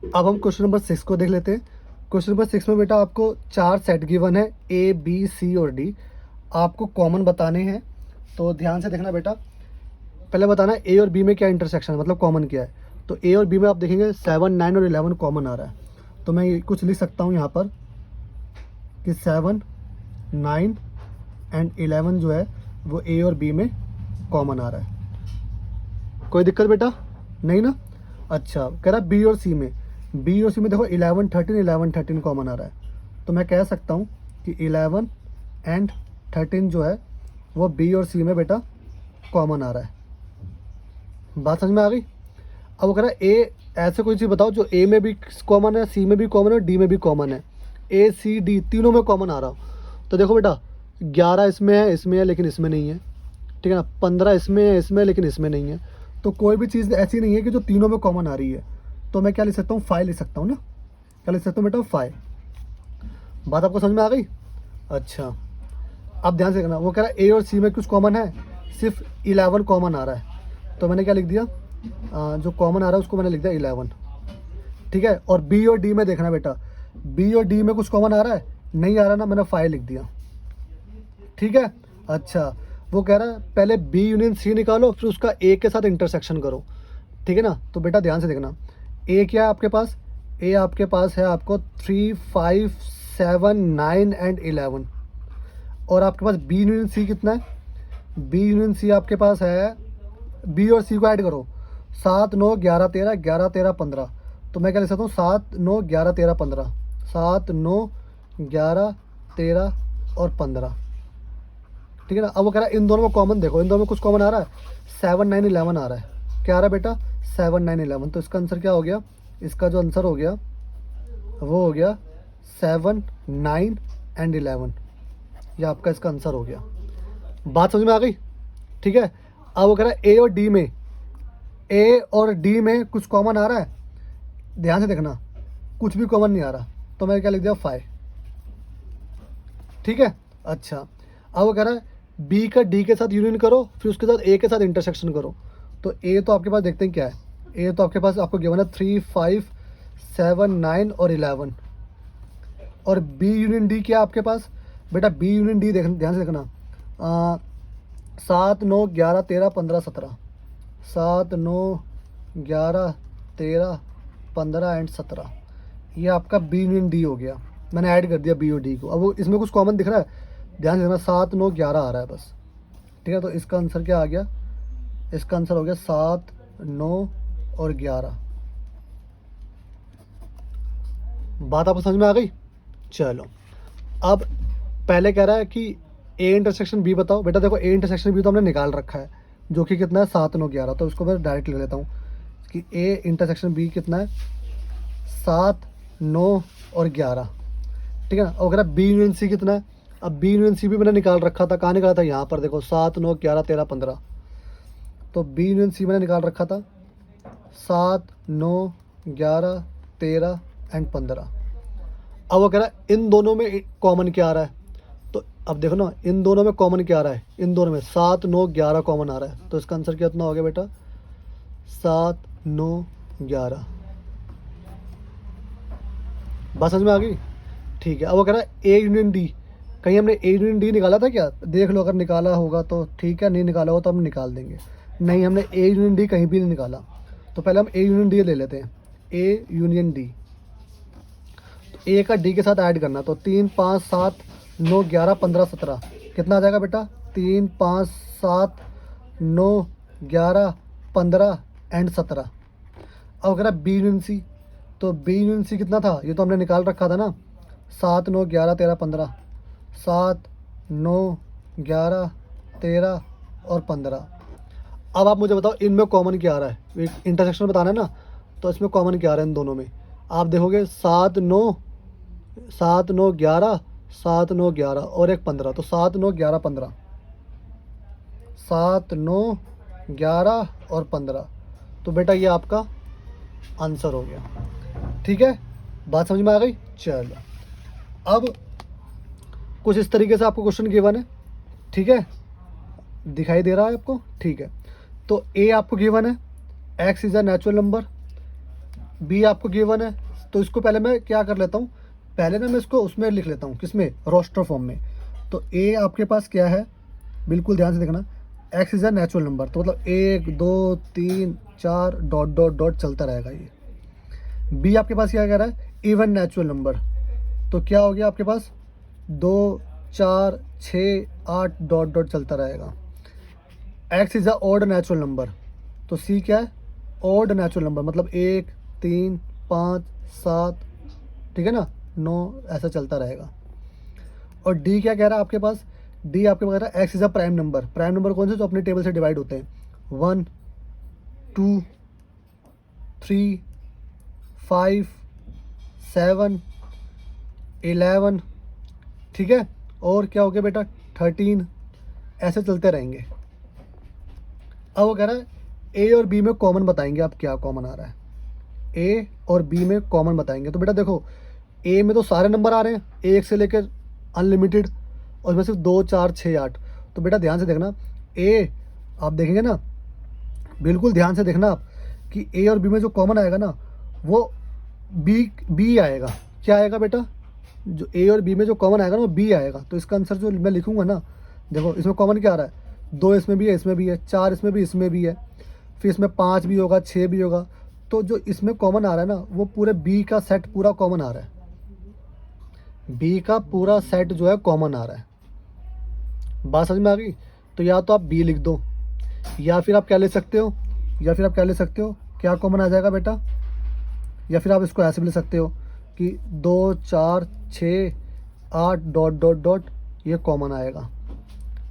अब हम question number 6 को देख लेते हैं। क्वेश्चन नंबर 6 में बेटा आपको 4 सेट गिवन है, ए बी सी और डी। आपको कॉमन बताने हैं, तो ध्यान से देखना बेटा। पहले बताना ए और बी में क्या इंटरसेक्शन है, मतलब कॉमन क्या है। तो ए और बी में आप देखेंगे 7, 9 और 11 कॉमन आ रहा है। तो मैं कुछ लिख सकता हूँ यहाँ पर कि 7, 9 एंड 11 जो है वो ए और बी में कॉमन आ रहा है। कोई दिक्कत बेटा नहीं ना? अच्छा, कह रहा है बी और सी में। बी और सी में देखो 11, 13, 11, 13 कॉमन आ रहा है। तो मैं कह सकता हूँ कि 11 एंड 13 जो है वो बी और सी में बेटा कॉमन आ रहा है। बात समझ में आ गई? अब वो कह रहा है ए, ऐसे कोई चीज़ बताओ जो ए में भी कॉमन है, सी में भी कॉमन है और डी में भी कॉमन है। ए सी डी तीनों में कॉमन आ रहा हो। तो देखो बेटा 11 इसमें है लेकिन इसमें नहीं है, ठीक है ना। 15 इसमें है, इसमें लेकिन इसमें नहीं है। तो कोई भी चीज़ ऐसी नहीं है कि जो तीनों में कॉमन आ रही है। तो मैं क्या लिख सकता हूँ, 5 लिख सकता हूँ ना। क्या लिख सकता हूँ बेटा, 5। बात आपको समझ में आ गई? अच्छा, अब ध्यान से देखना। वो कह रहा है ए और सी में कुछ कॉमन है, सिर्फ 11 कॉमन आ रहा है। तो मैंने क्या लिख दिया, जो कॉमन आ रहा है उसको मैंने लिख दिया 11, ठीक है। और बी और डी में देखना बेटा, बी और डी में कुछ कॉमन आ रहा है, नहीं आ रहा ना, मैंने 5 लिख दिया, ठीक है। अच्छा, वो कह रहा है पहले बी यूनियन सी निकालो, फिर उसका ए के साथ इंटरसेक्शन करो, ठीक है ना। तो बेटा ध्यान से देखना, ए क्या है आपके पास, ए आपके पास है आपको 3, 5, 7, 9 एंड 11। और आपके पास बी यूनियन सी कितना है, बी यूनियन सी आपके पास है, बी और सी को ऐड करो, 7, 9, 11, 13, 11, 13, 15। तो मैं क्या लिख सकता हूँ, 7, 9, 11, 13, 15, 7, 9, 11, 13 और 15, ठीक है ना। अब वो कह रहा है इन दोनों में कॉमन देखो, इन दोनों में कुछ कॉमन आ रहा है, 7, 9, 11 आ रहा है। क्या आ रहा है बेटा, 7, 9, 11। तो इसका आंसर क्या हो गया, इसका जो आंसर हो गया वो हो गया 7, 9 एंड 11। ये आपका इसका आंसर हो गया। बात समझ में आ गई? ठीक है। अब वो कह रहा है ए और डी में, ए और डी में कुछ कॉमन आ रहा है, ध्यान से देखना, कुछ भी कॉमन नहीं आ रहा। तो मैंने क्या लिख दिया, 5, ठीक है। अच्छा, अब वो कह रहा है बी का डी के साथ यूनियन करो, फिर उसके साथ ए के साथ इंटरसेक्शन करो। तो ए तो आपके पास देखते हैं क्या है, ए तो आपके पास आपको गिवन है 3, 5, 7, 9 और 11। और बी यूनियन डी क्या है आपके पास बेटा, बी यूनियन डी देख, ध्यान से देखना, 7, 9, 11, 13, 15, 17, 7, 9, 11, 13, 15 एंड 17। ये आपका बी यूनियन डी हो गया। मैंने ऐड कर दिया बी और डी को। अब वो इसमें कुछ कॉमन दिख रहा है, ध्यान से देखना, 7, 9, 11 आ रहा है बस, ठीक है। तो इसका आंसर क्या आ गया, इसका आंसर हो गया 7, 9 और 11। बात आपको समझ में आ गई? चलो, अब पहले कह रहा है कि ए इंटरसेक्शन बी बताओ। बेटा देखो ए इंटरसेक्शन बी तो हमने निकाल रखा है, जो कि कितना है, 7, 9, 11। तो इसको मैं डायरेक्ट ले लेता हूँ कि ए इंटरसेक्शन बी कितना है, 7, 9 और 11, ठीक है ना। और अगर बी यूनियन सी कितना है, अब बी यूनियन सी भी मैंने निकाल रखा था, कहाँ निकाला था, यहाँ पर देखो, 7, 9, 11, 13, 15। तो बी यूनियन सी मैंने निकाल रखा था 7, 9, 11, 13 एंड 15। अब वो कह रहा है इन दोनों में कॉमन क्या आ रहा है। तो अब देखो ना, इन दोनों में कॉमन क्या आ रहा है, इन दोनों में 7, 9, 11 कॉमन आ रहा है। तो इसका आंसर कितना हो गया बेटा, 7, 9, 11। बात समझ में आ गई? ठीक है। अब वो कह रहा है ए यूनियन डी, कहीं हमने ए यूनियन डी निकाला था क्या, देख लो, अगर निकाला होगा तो ठीक है, नहीं निकाला होगा तो हम निकाल देंगे। नहीं, हमने ए यूनियन डी कहीं भी नहीं निकाला। तो पहले हम ए यूनियन डी ले लेते हैं, ए यूनियन डी। तो ए का डी के साथ ऐड करना, तो 3, 5, 7, 9, 11, 15, 17 कितना आ जाएगा बेटा, 3, 5, 7, 9, 11, 15 एंड 17। अब अगर बी यूनियन सी, तो बी यूनियन सी कितना था, ये तो हमने निकाल रखा था ना, 7, 9, 11, 13, 15, 7, 9, 11, 13 और 15। अब आप मुझे बताओ इनमें कॉमन क्या आ रहा है, इंटरसेक्शन बताना है ना। तो इसमें कॉमन क्या आ रहा है इन दोनों में, आप देखोगे 7, 9, 7, 9, 11, 7, 9, 11 और एक 15। तो 7, 9, 11, 15, 7, 9, 11 और 15। तो बेटा ये आपका आंसर हो गया, ठीक है। बात समझ में आ गई? चलो, अब कुछ इस तरीके से आपको क्वेश्चन गिवन है, ठीक है, दिखाई दे रहा है आपको, ठीक है। तो ए आपको गिवन है, x is a natural number, B आपको गिवन है, तो इसको पहले मैं क्या कर लेता हूँ, पहले ना मैं इसको उसमें लिख लेता हूँ, किसमें, रोस्टर फॉर्म में। तो ए आपके पास क्या है, बिल्कुल ध्यान से देखना, x is a natural number, तो मतलब 1 2 3 4 डॉट डॉट डॉट चलता रहेगा ये। बी आपके पास क्या कह रहा है, इवन नेचुरल नंबर, तो क्या हो गया आपके पास 2 4 6 8 डॉट डॉट चलता रहेगा। X is a odd natural number, तो सी क्या है, ऑड नेचुरल नंबर, मतलब 1 3 5 7, ठीक है ना, 9, ऐसा चलता रहेगा। और डी क्या कह रहा है आपके पास, डी आपके पास कह रहा है x is a prime number. Prime number कौन से, जो अपने टेबल से डिवाइड होते हैं, 1 2 3 5 7 11, ठीक है, और क्या हो गया बेटा 13, ऐसे चलते रहेंगे। अब वो कह रहा है ए और बी में कॉमन बताएंगे, आप क्या कॉमन आ रहा है, ए और बी में कॉमन बताएंगे। तो बेटा देखो, ए में तो सारे नंबर आ रहे हैं, 1 से लेकर अनलिमिटेड, और इसमें सिर्फ 2 4 6 8। तो बेटा ध्यान से देखना, ए आप देखेंगे ना, बिल्कुल ध्यान से देखना आप, कि ए और बी में जो कॉमन आएगा ना, वो बी बी आएगा। क्या आएगा बेटा, जो ए और बी में जो कॉमन आएगा ना, वो बी आएगा। तो इसका आंसर जो मैं लिखूंगा ना, देखो इसमें कॉमन क्या आ रहा है, 2 इसमें भी है, इसमें भी है, 4 इसमें भी है, फिर इसमें 5 भी होगा, 6 भी होगा। तो जो इसमें कॉमन आ रहा है ना, वो पूरे बी का सेट पूरा कॉमन आ रहा है, बी का पूरा सेट जो है कॉमन आ रहा है। बात समझ में आ गई। तो या तो आप बी लिख दो, या फिर आप क्या ले सकते हो, क्या कॉमन आ जाएगा बेटा, या फिर आप इसको ऐसे भी ले सकते हो कि 2 4 6 8 डॉट डॉट डॉट, ये कॉमन आएगा,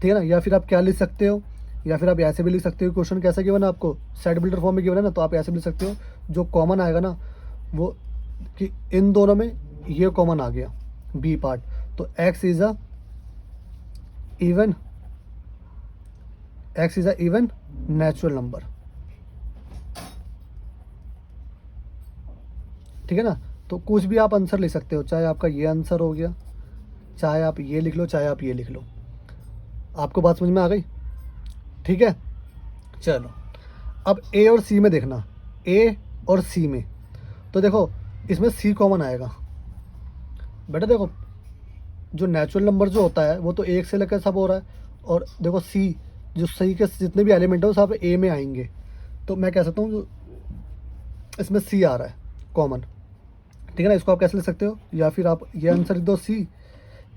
ठीक है ना। या फिर आप क्या लिख सकते हो, या फिर आप ऐसे भी लिख सकते हो, क्वेश्चन कैसा गिवन है आपको, सेट बिल्डर फॉर्म में गिवन है ना, तो आप ऐसे भी लिख सकते हो, जो कॉमन आएगा ना वो, कि इन दोनों में ये कॉमन आ गया बी पार्ट, तो x is a even natural number, ठीक है ना। तो कुछ भी आप आंसर ले सकते हो, चाहे आपका ये आंसर हो गया, चाहे आप ये लिख लो, चाहे आप ये लिख लो। आपको बात समझ में आ गई, ठीक है। चलो अब ए और सी में देखना, ए और सी में, तो देखो इसमें सी कॉमन आएगा। बेटा देखो, जो नेचुरल नंबर जो होता है वो तो 1 से लेकर सब हो रहा है, और देखो सी, जो सी के जितने भी एलिमेंट है वो सब ए में आएंगे। तो मैं कह सकता हूँ जो इसमें सी आ रहा है कॉमन, ठीक है ना। इसको आप कैसे ले सकते हो, या फिर आप ये आंसर लिख दो सी,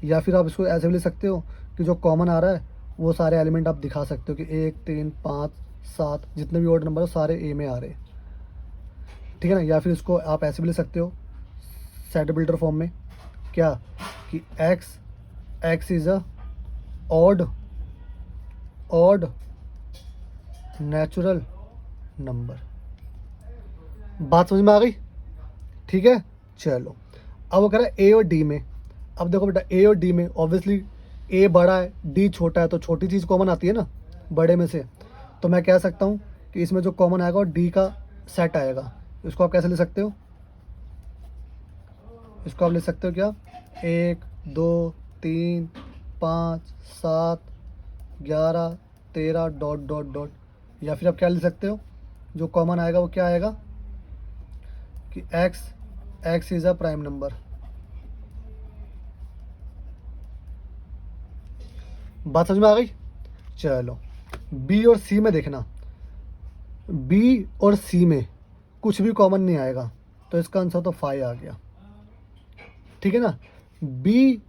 या फिर आप इसको ऐसे भी ले सकते हो कि जो कॉमन आ रहा है वो सारे एलिमेंट आप दिखा सकते हो कि 1 3 5 7 जितने भी ऑड नंबर है सारे ए में आ रहे हैं, ठीक है ना। या फिर इसको आप ऐसे भी ले सकते हो सेट बिल्डर फॉर्म में, क्या, कि x is a odd natural number. बात समझ में आ गई, ठीक है। चलो अब वो कह रहा है ए और डी में। अब देखो बेटा, ए और डी में ऑब्वियसली ए बड़ा है, डी छोटा है, तो छोटी चीज़ कॉमन आती है ना बड़े में से। तो मैं कह सकता हूँ कि इसमें जो कॉमन आएगा वो डी का सेट आएगा। इसको आप कैसे ले सकते हो, इसको आप ले सकते हो क्या, 1 2 3 5 7 11 13 डॉट डॉट डॉट। या फिर आप क्या ले सकते हो, जो कॉमन आएगा वो क्या आएगा, कि x is a prime number. बात समझ में आ गई। चलो बी और सी में देखना, बी और सी में कुछ भी कॉमन नहीं आएगा, तो इसका आंसर तो 5 आ गया, ठीक है ना। बी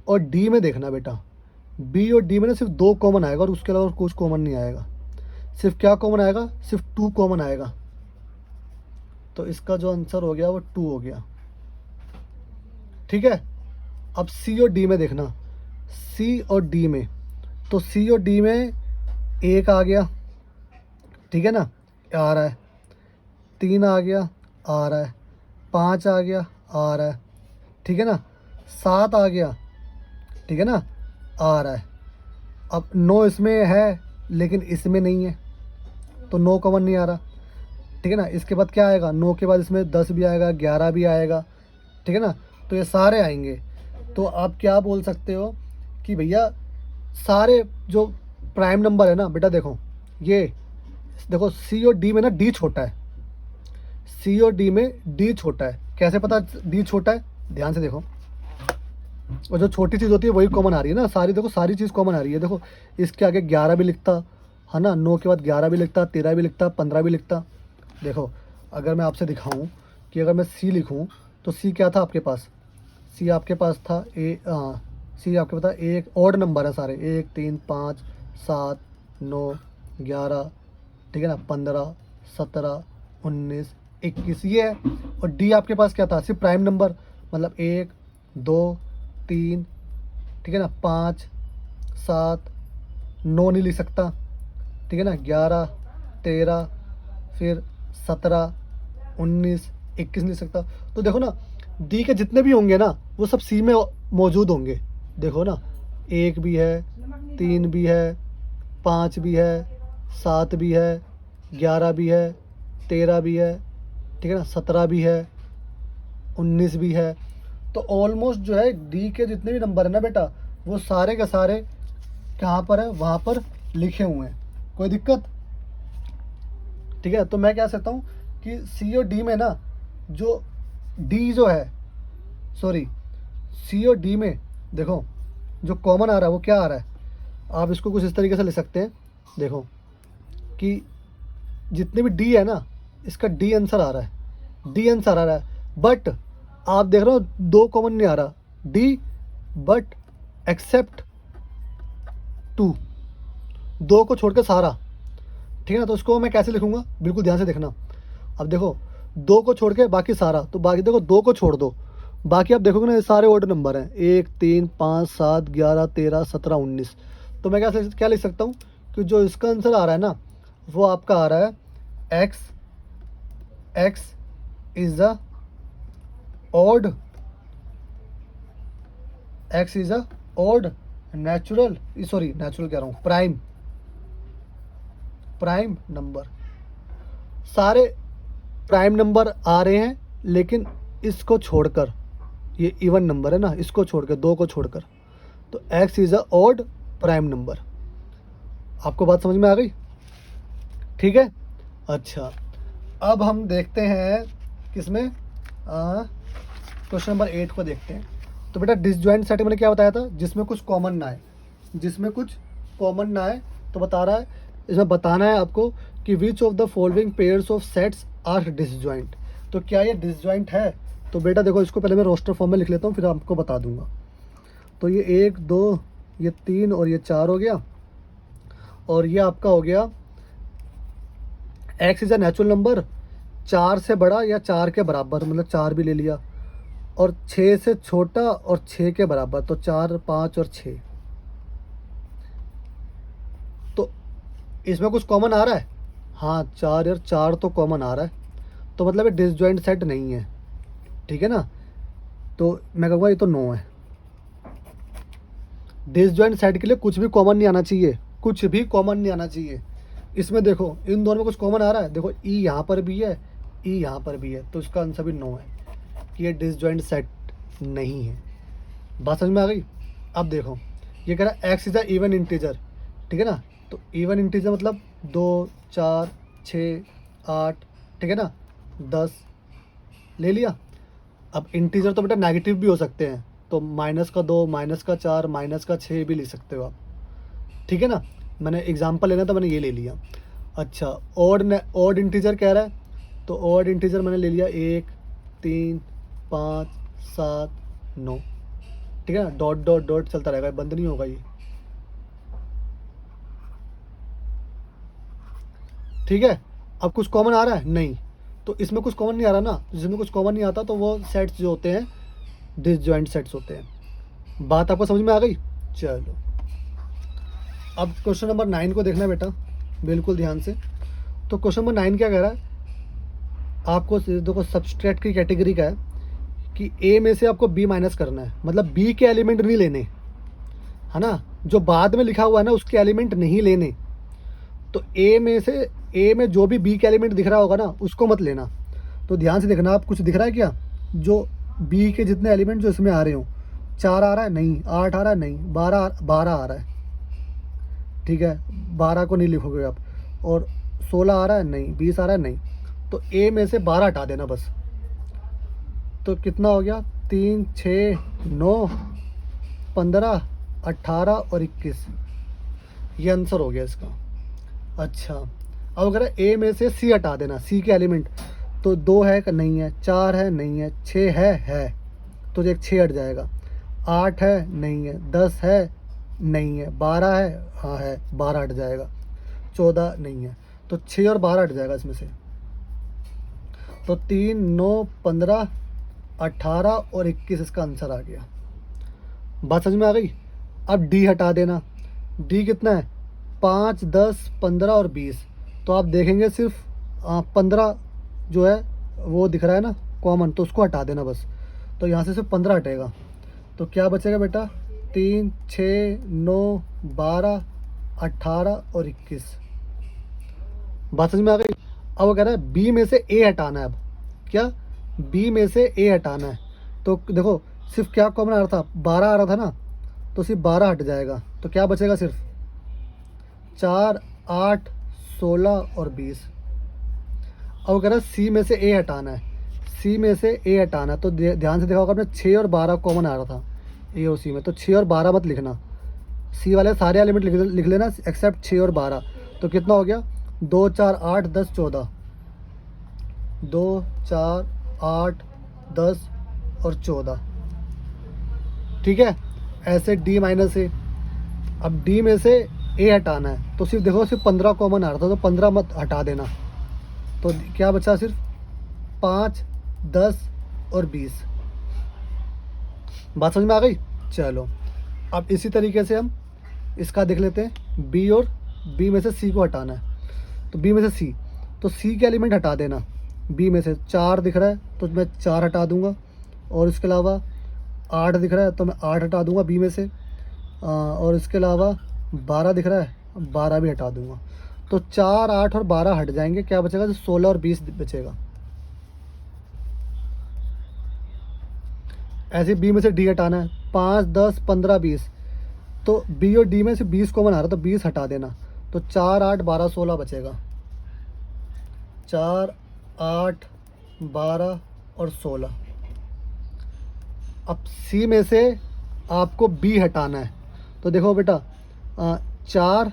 और डी में देखना बेटा, बी और डी में ना सिर्फ 2 कॉमन आएगा, और उसके अलावा कुछ कॉमन नहीं आएगा। सिर्फ क्या कॉमन आएगा, सिर्फ 2 कॉमन आएगा, तो इसका जो आंसर हो गया वो 2 हो गया, ठीक है। अब सी और डी में देखना, सी और डी में, तो सी और डी में 1 आ गया, ठीक है ना, आ रहा है, 3 आ गया, आ रहा है, 5 आ गया, आ रहा है, ठीक है ना, 7 आ गया, ठीक है ना, आ रहा है। अब 9 इसमें है लेकिन इसमें नहीं है, तो 9 कॉमन नहीं आ रहा, ठीक है ना। इसके बाद क्या आएगा, 9 के बाद इसमें 10 भी आएगा, 11 भी आएगा, ठीक है ना। तो ये सारे आएंगे। तो आप क्या बोल सकते हो कि भैया सारे जो प्राइम नंबर है ना बेटा, देखो ये देखो सी और डी में ना डी छोटा है, सी और डी में डी छोटा है। कैसे पता डी छोटा है? ध्यान से देखो, और जो छोटी चीज़ होती है वही कॉमन आ रही है ना, सारी देखो सारी चीज़ कॉमन आ रही है। देखो इसके आगे 11 भी लिखता है ना, 9 के बाद 11 भी लिखता, 13 भी लिखता, 15 भी लिखता। देखो अगर मैं आपसे दिखाऊं कि अगर मैं सी लिखूं तो सी क्या था आपके पास? सी आपके पास था सी आपके पास एक ऑड नंबर है सारे, 1 3 5 7 9 11, ठीक है ना, 15 17 19 21 ये है। और डी आपके पास क्या था? सिर्फ प्राइम नंबर, मतलब 1 2 3, ठीक है ना, 5 7 9 नहीं लिख सकता, ठीक है ना, 11 13 फिर 17 19 21 नहीं लिख सकता। तो देखो ना डी के जितने भी होंगे ना वो सब सी में मौजूद होंगे। देखो ना 1 भी है, 3 भी है, 5 भी है, 7 भी है, 11 भी है, 13 भी है, ठीक है ना, 17 भी है, 19 भी है। तो ऑलमोस्ट जो है डी के जितने भी नंबर है ना बेटा वो सारे के सारे कहाँ पर है? वहाँ पर लिखे हुए हैं। कोई दिक्कत? ठीक है, तो मैं क्या कहता हूँ कि सी और डी में ना जो डी जो है, सॉरी, सी और डी में देखो जो कॉमन आ रहा है वो क्या आ रहा है? आप इसको कुछ इस तरीके से लिख सकते हैं, देखो कि जितने भी डी है ना इसका डी आंसर आ रहा है, डी आंसर आ रहा है। बट आप देख रहे हो 2 कॉमन नहीं आ रहा, डी बट एक्सेप्ट 2, 2 को छोड़ के सारा, ठीक है ना। तो उसको मैं कैसे लिखूंगा? बिल्कुल ध्यान से देखना। अब देखो 2 को छोड़ के बाकी सारा, तो बाकी देखो 2 को छोड़ दो, बाकी आप देखोगे ना ये सारे ऑड नंबर हैं, 1 3 5 7 11 13 17 19। तो मैं क्या लिख सकता हूँ कि जो इसका आंसर आ रहा है ना वो आपका आ रहा है x is a odd, x is a odd natural, sorry natural कह रहा हूँ, प्राइम नंबर। सारे प्राइम नंबर आ रहे हैं लेकिन इसको छोड़कर, ये इवन नंबर है ना, इसको छोड़कर 2 को छोड़कर, तो x is a odd prime number. आपको बात समझ में आ गई? ठीक है। अच्छा अब हम देखते हैं किसमें, क्वेश्चन नंबर 8 को देखते हैं। तो बेटा डिसजॉइंट सेट मैंने क्या बताया था? जिसमें कुछ कॉमन ना आए, जिसमें कुछ कॉमन ना आए। तो बता रहा है इसमें बताना है आपको कि which of the following pairs of sets are disjoint. तो क्या ये डिसजॉइंट है? तो बेटा देखो इसको पहले मैं रोस्टर फॉर्म में लिख लेता हूँ फिर आपको बता दूंगा। तो ये 1 2 ये 3 और ये 4 हो गया, और ये आपका हो गया x is a natural number 4 से बड़ा या 4 के बराबर, मतलब 4 भी ले लिया, और 6 से छोटा और 6 के बराबर, तो 4 5 और 6। तो इसमें कुछ कॉमन आ रहा है? हाँ 4 और 4 तो कॉमन आ रहा है, तो मतलब ये डिसजॉइंट सेट नहीं है, ठीक है ना। तो मैं कहूँगा ये तो नो है। डिसजॉइंट सेट के लिए कुछ भी कॉमन नहीं आना चाहिए, कुछ भी कॉमन नहीं आना चाहिए। इसमें देखो इन दोनों में कुछ कॉमन आ रहा है, देखो ई यहाँ पर भी है, ई यहाँ पर भी है, तो इसका आंसर भी नो है कि ये डिसजॉइंट सेट नहीं है। बात समझ में आ गई? अब देखो ये कह रहा है x is a even integer, ठीक है ना। तो इवन इंटीजर मतलब 2 4 6 8, ठीक है ना, 10 ले लिया। अब इंटीजर तो बेटा नेगेटिव भी हो सकते हैं, तो -2 -4 -6 भी ले सकते हो आप, ठीक है ना। मैंने एग्जांपल लेना था, मैंने ये ले लिया। अच्छा ऑड इंटीजर कह रहा है, तो ऑड इंटीजर मैंने ले लिया 1 3 5 7 9, ठीक है ना, डॉट डॉट डॉट चलता रहेगा, बंद नहीं होगा ये, ठीक है। अब कुछ कॉमन आ रहा है? नहीं। तो इसमें कुछ कॉमन नहीं आ रहा ना, जिसमें कुछ कॉमन नहीं आता तो वो सेट्स जो होते हैं डिसजॉइंट सेट्स होते हैं। बात आपको समझ में आ गई? चलो अब क्वेश्चन नंबर 9 को देखना बेटा बिल्कुल ध्यान से। तो क्वेश्चन नंबर 9 क्या कह रहा है? आपको देखो सब्सट्रैक्ट की कैटेगरी का है कि ए में से आपको बी माइनस करना है, मतलब बी के एलिमेंट नहीं लेने, है ना, जो बाद में लिखा हुआ है ना उसके एलिमेंट नहीं लेने। तो ए में जो भी बी के एलिमेंट दिख रहा होगा ना उसको मत लेना। तो ध्यान से देखना, आप कुछ दिख रहा है क्या जो बी के जितने एलिमेंट जो इसमें आ रहे हो? 4 आ रहा है? नहीं। 8 आ रहा है? नहीं। 12 आ रहा है, ठीक है, 12 को नहीं लिखोगे आप। और 16 आ रहा है? नहीं। 20 आ रहा है? नहीं। तो ए में से 12 हटा देना बस। तो कितना हो गया, 3 6 9 15 18 और 21, ये आंसर हो गया इसका। अच्छा, अब अगर ए में से सी हटा देना, सी के एलिमेंट, तो 2 है कि नहीं है, 4 है नहीं है, 6 है, तो एक 6 हट जाएगा, 8 है नहीं है, 10 है नहीं है, 12 है, हाँ है, 12 हट जाएगा, 14 नहीं है, तो 6 और 12 हट जाएगा इसमें से। तो 3 9 15 18 और 21 इसका आंसर आ गया। बात समझ में आ गई। अब डी हटा देना, डी कितना है, 5 10 15 और 20, तो आप देखेंगे सिर्फ 15 जो है वो दिख रहा है ना कॉमन, तो उसको हटा देना बस। तो यहाँ से सिर्फ 15 हटेगा, तो क्या बचेगा बेटा, 3 6 9 12 18 और 21। बात समझ में आ गई। अब वो कह रहा है बी में से ए हटाना है। अब क्या, बी में से ए हटाना है, तो देखो सिर्फ क्या कॉमन आ रहा था, 12 आ रहा था ना, तो सिर्फ 12 हट जाएगा, तो क्या बचेगा, सिर्फ 4 8 16 और 20। अब वो कह रहा है सी में से ए हटाना है, सी में से ए हटाना है, तो ध्यान से देखा होगा आपने 6 और 12 कॉमन आ रहा था ए और सी में, तो 6 और 12 मत लिखना, सी वाले सारे एलिमेंट लिख लेना एक्सेप्ट 6 और 12। तो कितना हो गया, 2 4 8 10 14, 2 4 8 10 और 14, ठीक है। ऐसे डी माइनस ए, अब डी में से ए हटाना है, तो सिर्फ देखो सिर्फ 15 कॉमन आ रहा था, तो 15 मत हटा देना, तो क्या बचा, सिर्फ 5 10 और 20। बात समझ में आ गई। चलो अब इसी तरीके से हम इसका देख लेते हैं, बी और बी में से सी को हटाना है, तो बी में से सी, तो सी के एलिमेंट हटा देना। बी में से 4 दिख रहा है तो मैं 4 हटा दूंगा, और इसके अलावा 8 दिख रहा है तो मैं 8 हटा दूंगा बी में से, और इसके अलावा 12 दिख रहा है, 12 भी हटा दूंगा, तो 4 8 और 12 हट जाएंगे, क्या बचेगा, 16 और 20 बचेगा। ऐसे बी में से डी हटाना है, 5 10 15 20, तो बी और डी में से 20 कॉमन आ रहा है, तो 20 हटा देना, तो 4 8 12 16 बचेगा, 4 8 12 और 16। अब सी में से आपको बी हटाना है, तो देखो बेटा 4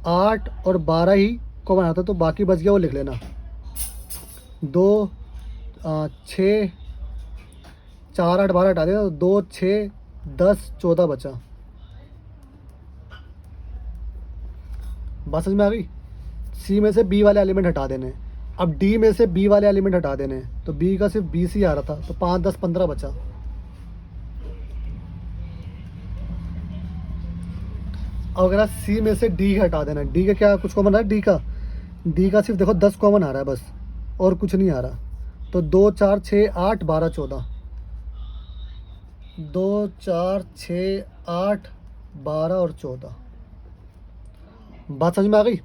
8 और 12 ही कॉमन आता है, तो बाकी बच गया वो लिख लेना, 2 6 4 8 12 हटा देना, तो 2 6 10 14 बचा। बात समझ में आ गई। सी में से बी वाले एलिमेंट हटा देने हैं, अब डी में से बी वाले एलिमेंट हटा देने हैं, तो बी का सिर्फ 20 ही आ रहा था, तो 5 10 15 बचा। अब अगर सी में से डी हटा देना, डी का क्या कुछ कॉमन आ रहा है, डी का सिर्फ देखो 10 कॉमन आ रहा है बस, और कुछ नहीं आ रहा, तो 2 4 6 8 12 14, 2 4 6 8 12 और 14। बात समझ में आ गई।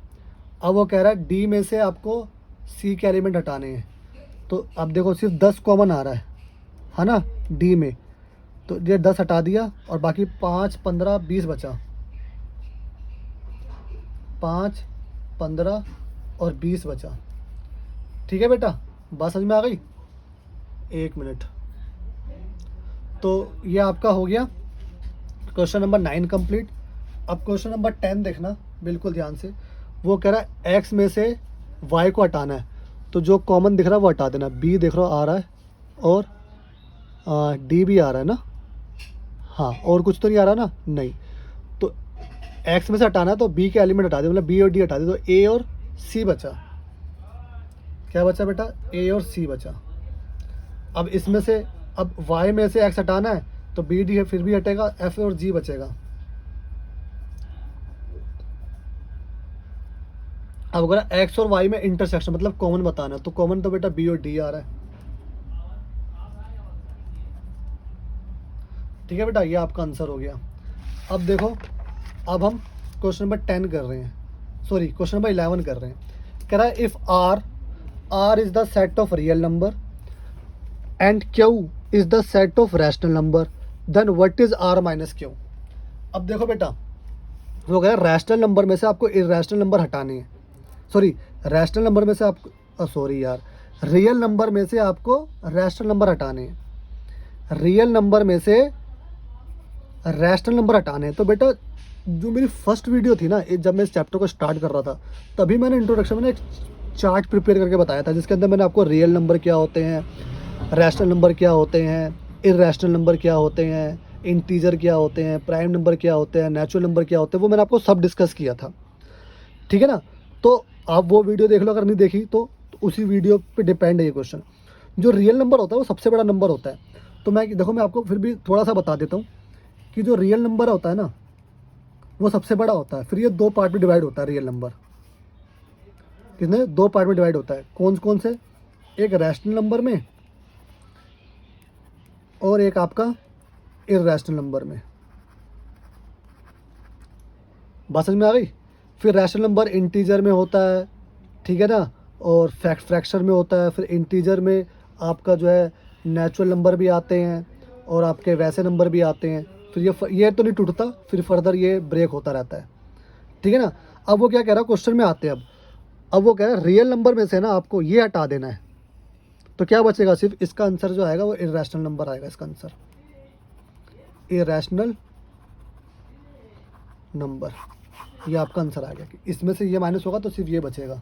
अब वो कह रहा है डी में से आपको सी के एलिमेंट हटाने हैं, तो अब देखो सिर्फ 10 कॉमन आ रहा है ना डी में, तो ये 10 हटा दिया, और बाकी 5 15 20 बचा, 5 15 और 20 बचा, ठीक है बेटा। बात समझ में आ गई। 1 मिनट, तो ये आपका हो गया क्वेश्चन नंबर 9 कंप्लीट। अब क्वेश्चन नंबर 10 देखना बिल्कुल ध्यान से। वो कह रहा है एक्स में से वाई को हटाना है, तो जो कॉमन दिख रहा है वो हटा देना। बी देख रहा हो आ रहा है, और डी भी आ रहा है ना, हाँ, और कुछ तो नहीं आ रहा ना, नहीं, तो एक्स में से हटाना है, तो बी के एलिमेंट हटा दे, मतलब बी और डी हटा दे, तो ए और सी बचा। क्या बचा बेटा, ए और सी बचा। अब इसमें से अब वाई में से एक्स हटाना है, तो बी डी है फिर भी हटेगा, एफ और जी बचेगा। अब अगर एक्स और वाई में इंटरसेक्शन मतलब कॉमन बताना है, तो कॉमन तो बेटा बी और डी आ रहा है, ठीक है बेटा, ये आपका आंसर हो गया। अब देखो, अब हम क्वेश्चन नंबर 10 कर रहे हैं, सॉरी क्वेश्चन नंबर 11 कर रहे हैं। कह रहा है if R is the set of real number and Q is the set of rational number, then what is R minus Q. अब देखो बेटा, वो कह रहा है रैशनल नंबर में से आपको इर्रेशनल नंबर हटाने हैं, सॉरी रैशनल नंबर में से आपको रियल नंबर में से आपको रैशनल नंबर हटाने हैं। रियल नंबर में से रैशनल नंबर हटाने हैं। तो बेटा जो मेरी फर्स्ट वीडियो थी ना, जब मैं इस चैप्टर को स्टार्ट कर रहा था, तभी मैंने इंट्रोडक्शन में ना एक चार्ट प्रिपेयर करके बताया था, जिसके अंदर मैंने आपको रियल नंबर क्या होते हैं, रैशनल नंबर क्या होते हैं, इर्रेशनल नंबर क्या होते हैं, इंटीजर क्या होते हैं, प्राइम नंबर क्या होते हैं, नेचुरल नंबर क्या होते हैं, वो मैंने आपको सब डिस्कस किया था। ठीक है ना। तो आप वो वीडियो देख लो, अगर नहीं देखी तो उसी वीडियो पे डिपेंड है ये क्वेश्चन। जो रियल नंबर होता है वो सबसे बड़ा नंबर होता है। तो मैं देखो, मैं आपको फिर भी थोड़ा सा बता देता हूँ कि जो रियल नंबर होता है ना, वो सबसे बड़ा होता है। फिर ये दो पार्ट में डिवाइड होता है रियल नंबर। कितने? दो पार्ट में डिवाइड होता है। कौन कौन से? एक रैशनल नंबर में और एक आपका इर्रेशनल नंबर में। बात समझ में आ गई? फिर रैशनल नंबर इंटीजर में होता है, ठीक है ना, और फ्रैक्शन में होता है। फिर इंटीजर में आपका जो है नेचुरल नंबर भी आते हैं और आपके वैसे नंबर भी आते हैं। फिर ये तो नहीं टूटता, फिर फर्दर ये ब्रेक होता रहता है। ठीक है ना। अब वो क्या कह रहा है, क्वेश्चन में आते हैं। अब वो कह रहा है रियल नंबर में से ना आपको ये हटा देना है। तो क्या बचेगा? सिर्फ इसका आंसर जो आएगा वो इर्रेशनल नंबर आएगा। इसका आंसर इर्रेशनल नंबर, ये आपका आंसर आ गया कि इसमें से ये माइनस होगा तो सिर्फ ये बचेगा।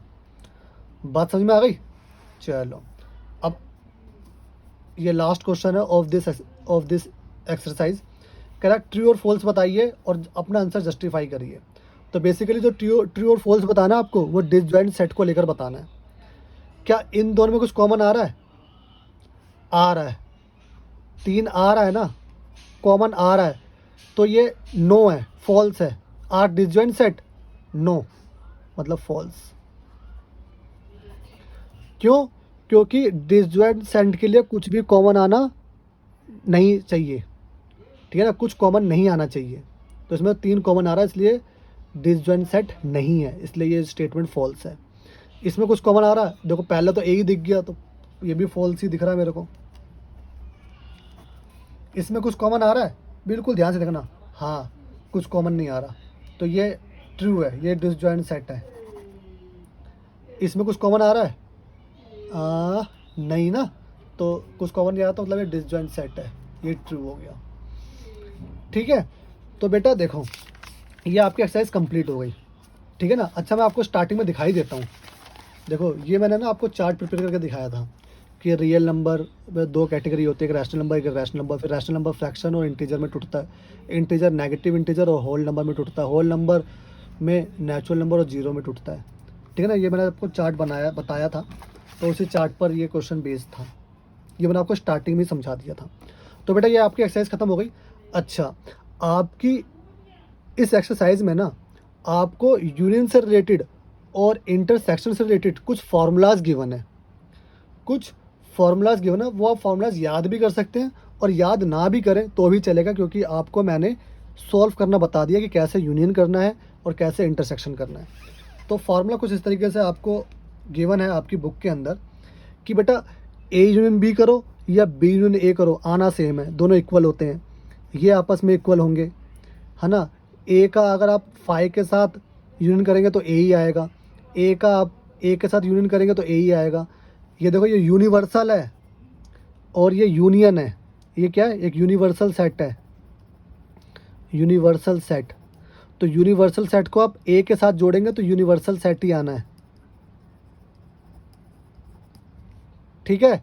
बात समझ में आ गई? चलो, अब ये लास्ट क्वेश्चन है ऑफ दिस एक्सरसाइज। कह रहा है ट्रू और फॉल्स बताइए और अपना आंसर जस्टिफाई करिए। तो बेसिकली जो ट्रू और फॉल्स बताना है आपको, वो डिसजॉइंट सेट को लेकर बताना है। क्या इन दोनों में कुछ कॉमन आ रहा है? आ रहा है। 3 आ रहा है ना, कॉमन आ रहा है। तो ये नो है, फॉल्स है। Are disjoint set? नो, मतलब फॉल्स। क्यों? क्योंकि डिसजॉइंट सेट के लिए कुछ भी कॉमन आना नहीं चाहिए। ठीक है ना, कुछ कॉमन नहीं आना चाहिए। तो इसमें 3 कॉमन आ रहा है, इसलिए डिसजॉइंट सेट नहीं है, इसलिए ये स्टेटमेंट फॉल्स है। इसमें कुछ कॉमन आ रहा है, देखो पहले तो ए ही दिख गया, तो ये भी फॉल्स ही दिख रहा है मेरे को। इसमें कुछ कॉमन आ रहा है, बिल्कुल ध्यान से देखना। हाँ, कुछ कॉमन नहीं आ रहा, तो ये ट्रू है, ये डिसजॉइंट सेट है। इसमें कुछ कॉमन आ रहा है? नहीं ना, तो कुछ कॉमन नहीं आ रहा, तो मतलब ये डिसजॉइंट सेट है, ये ट्रू हो गया। ठीक है। तो बेटा देखो, ये आपकी एक्सरसाइज कंप्लीट हो गई। ठीक है ना। अच्छा, मैं आपको स्टार्टिंग में दिखाई देता हूँ। देखो, ये मैंने ना आपको चार्ट प्रिपेयर करके दिखाया था कि रियल नंबर में 2 कैटेगरी होती है, एक रैशनल नंबर, एक इर्रेशनल नंबर। फिर रैशनल नंबर फ्रैक्शन और इंटीजर में टूटता है, इंटीजर नेगेटिव इंटीजर और होल नंबर में टूटता है, होल नंबर में नेचुरल नंबर और जीरो में टूटता है। ठीक है ना। ये मैंने आपको चार्ट बताया था, तो उसी चार्ट पर ये क्वेश्चन बेस्ड था। ये मैंने आपको स्टार्टिंग में समझा दिया था। तो बेटा ये आपकी एक्सरसाइज ख़त्म हो गई। अच्छा, आपकी इस एक्सरसाइज में ना आपको यूनियन से रिलेटेड और इंटरसेक्शन से रिलेटेड कुछ फार्मूलाज गिवन है। कुछ फार्मूलाज गिवन है, वो आप फार्मूलाज याद भी कर सकते हैं और याद ना भी करें तो भी चलेगा, क्योंकि आपको मैंने सॉल्व करना बता दिया कि कैसे यूनियन करना है और कैसे इंटरसेक्शन करना है। तो फार्मूला कुछ इस तरीके से आपको गिवन है आपकी बुक के अंदर कि बेटा ए यूनियन बी करो या बी यूनियन ए करो, आना सेम है, दोनों इक्वल होते हैं, ये आपस में इक्वल होंगे, है ना। ए का अगर आप 5 के साथ यूनियन करेंगे तो ए ही आएगा, ए का आप ए के साथ यूनियन करेंगे तो ए ही आएगा। ये देखो, ये यूनिवर्सल है और ये यूनियन है। ये क्या है? एक यूनिवर्सल सेट है, यूनिवर्सल सेट। तो यूनिवर्सल सेट को आप ए के साथ जोड़ेंगे तो यूनिवर्सल सेट ही आना है। ठीक है।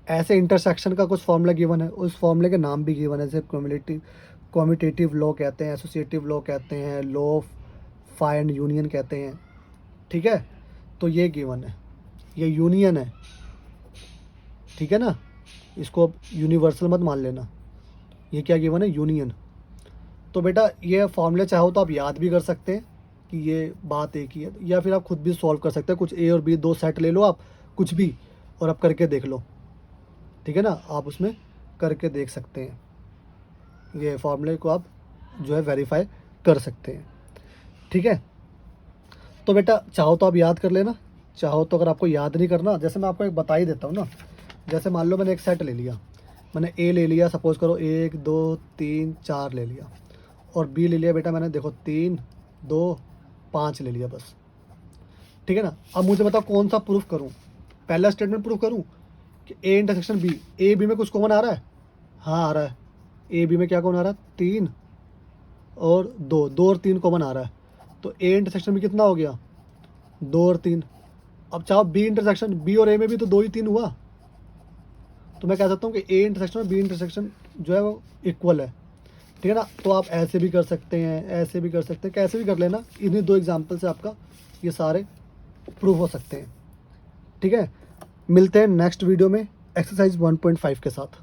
ऐसे इंटरसेक्शन का कुछ फॉर्मूला गिवन है, उस फॉर्मूले के नाम भी गिवन है, जैसे कम्यूटेटिव लॉ कहते हैं, एसोसिएटिव लॉ कहते हैं, लॉ ऑफ फाइंड यूनियन कहते हैं। ठीक है। तो ये गिवन है, ये यूनियन है। ठीक है ना, इसको अब यूनिवर्सल मत मान लेना। ये क्या गिवन है? यूनियन। तो बेटा ये फॉर्मूले चाहो तो आप याद भी कर सकते हैं कि ये बात एक ही है, या फिर आप खुद भी सॉल्व कर सकते हैं। कुछ ए और बी 2 सेट ले लो आप, कुछ भी, और आप करके देख लो। ठीक है ना, आप उसमें करके देख सकते हैं, ये फॉर्मूले को आप जो है वेरीफाई कर सकते हैं। ठीक है। तो बेटा चाहो तो आप याद कर लेना, चाहो तो अगर आपको याद नहीं करना, जैसे मैं आपको एक बता ही देता हूँ ना। जैसे मान लो मैंने एक सेट ले लिया, मैंने ए ले लिया, सपोज करो 1 2 3 4 ले लिया, और बी ले लिया बेटा मैंने, देखो 3 2 5 ले लिया बस। ठीक है ना। अब मुझे बताओ कौन सा प्रूफ करूँ, पहला स्टेटमेंट प्रूव करूँ कि A intersection B, A B में कुछ कॉमन आ रहा है, हाँ आ रहा है। ए बी में क्या कॉमन आ रहा है, 3 और 2, 2 और 3 कॉमन आ रहा है। तो ए इंटरसेक्शन भी कितना हो गया, 2 और 3। अब चाहो बी इंटरसेक्शन, बी और ए में भी तो 2 ही 3 हुआ, तो मैं कह सकता हूँ कि ए इंटरसेक्शन और बी इंटरसेक्शन जो है वो इक्वल है, ठीक है ना। तो आप ऐसे भी कर सकते हैं, ऐसे भी कर सकते हैं, कैसे भी कर लेना। इन्हीं 2 एग्जाम्पल से आपका ये सारे प्रूव हो सकते हैं, ठीक है। मिलते हैं नेक्स्ट वीडियो में एक्सरसाइज 1.5 के साथ।